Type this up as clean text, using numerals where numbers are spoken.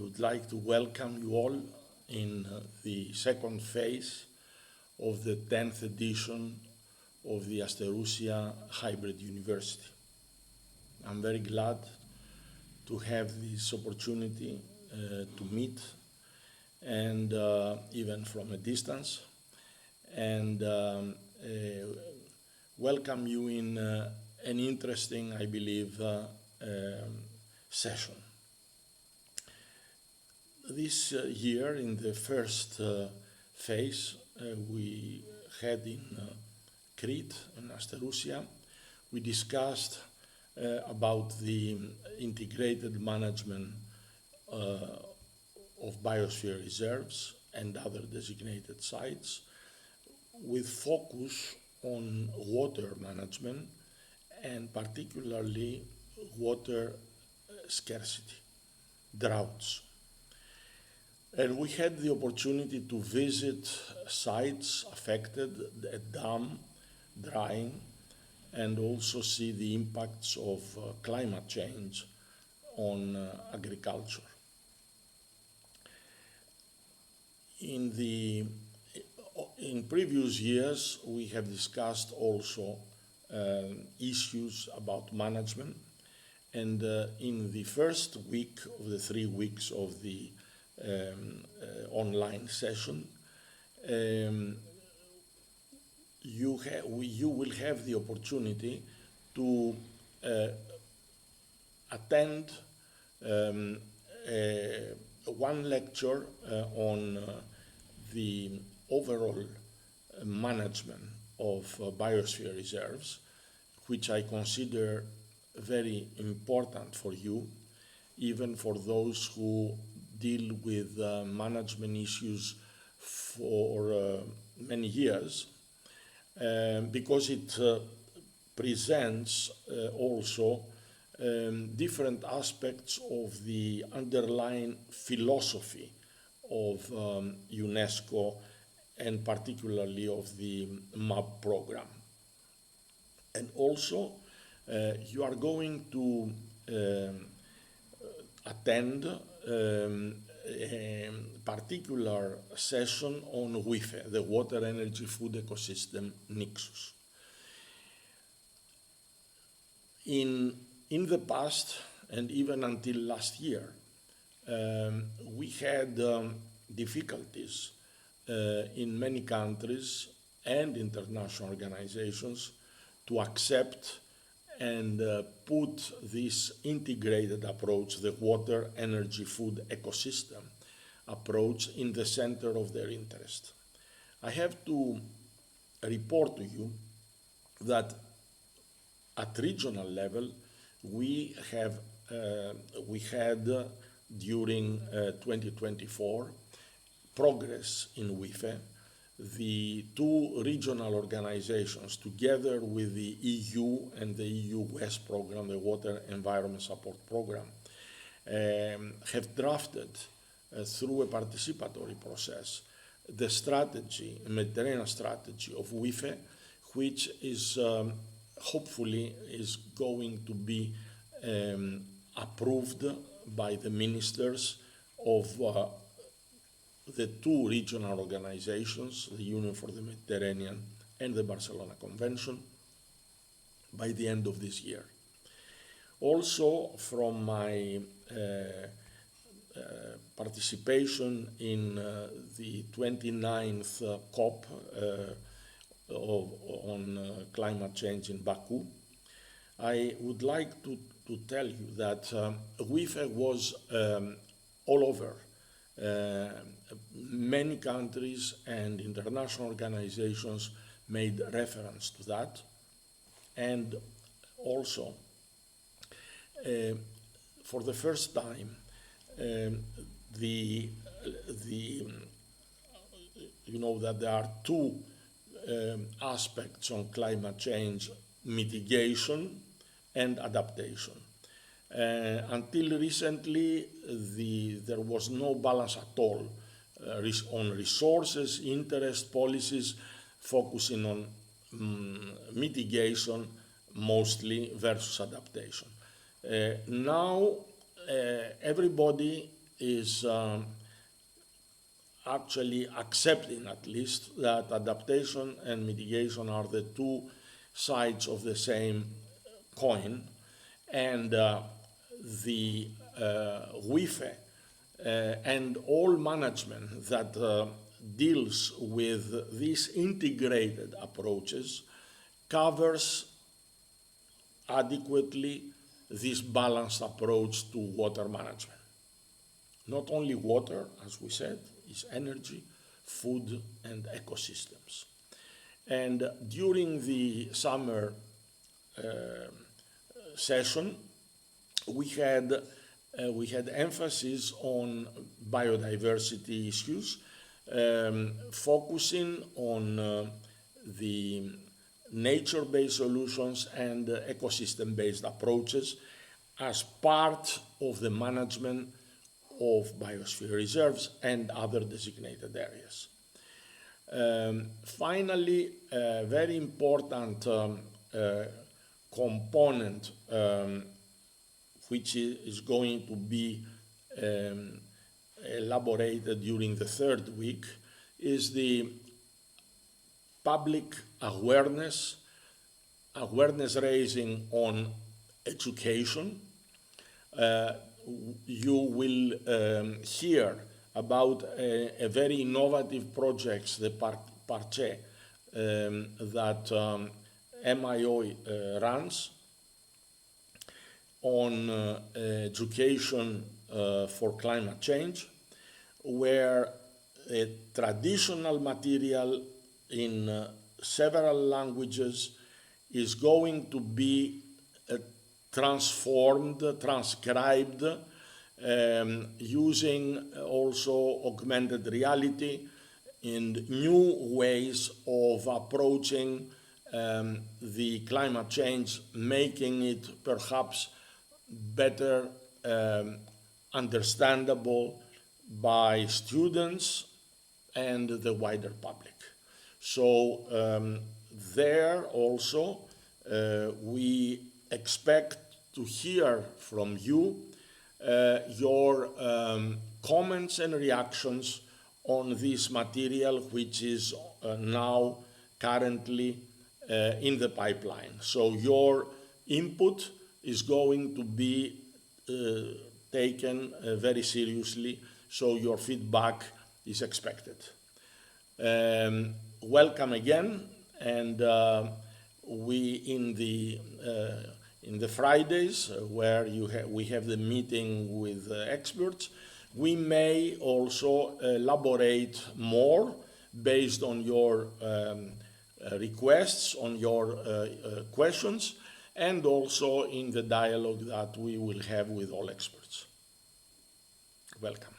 would like to welcome you all in the second phase of the 10th edition of the Asterousia Hybrid University. I'm very glad to have this opportunity to meet, and even from a distance, and welcome you in an interesting, I believe, session. This year, in the first phase, we had in Crete, in Asterousia, we discussed about the integrated management of biosphere reserves and other designated sites, with focus on water management and particularly water scarcity, droughts. And we had the opportunity to visit sites affected, a dam drying, and also see the impacts of climate change on agriculture. In previous years, we have discussed also issues about management, and in the first week of the 3 weeks of the online session, you will have the opportunity to attend one lecture on the overall management of biosphere reserves, which I consider very important for you, even for those who deal with management issues for many years, because it presents also different aspects of the underlying philosophy of UNESCO and particularly of the MAP program. And also you are going to attend a particular session on WIFE, the Water Energy Food Ecosystem Nexus. In the past, and even until last year, we had difficulties in many countries and international organizations to accept and put this integrated approach, the water, energy, food ecosystem approach, in the center of their interest. I have to report to you that at regional level, we had during 2024 progress in WIFE. The two regional organizations, together with the EU and the EU West program, the Water Environment Support Program, have drafted through a participatory process the strategy, Mediterranean strategy of WIFE, which is hopefully is going to be approved by the ministers of the two regional organizations, the Union for the Mediterranean and the Barcelona Convention, by the end of this year. Also, from my participation in the 29th COP on climate change in Baku, I would like to tell you that WIFE was all over. Many countries and international organizations made reference to that, and also for the first time you know that there are two aspects on climate change: mitigation and adaptation. Until recently, there was no balance at all on resources, interest, policies, focusing on mitigation mostly versus adaptation. Now everybody is actually accepting at least that adaptation and mitigation are the two sides of the same coin, and the WIFE and all management that deals with these integrated approaches covers adequately this balanced approach to water management. Not only water, as we said, is energy, food, and ecosystems. And during the summer session, we had emphasis on biodiversity issues, focusing on the nature-based solutions and ecosystem-based approaches as part of the management of biosphere reserves and other designated areas. Finally, a very important component which is going to be elaborated during the third week is the public awareness raising on education. You will hear about a very innovative projects, the PARCE, that MIO runs on education for climate change, where a traditional material in several languages is going to be transformed, transcribed, using also augmented reality and new ways of approaching the climate change, making it perhaps better understandable by students and the wider public. So there also we expect to hear from you your comments and reactions on this material, which is now currently in the pipeline. So your input is going to be taken very seriously, so your feedback is expected. Welcome again, and we in the Fridays where we have the meeting with experts, we may also elaborate more based on your requests, on your questions, and also in the dialogue that we will have with all experts. Welcome.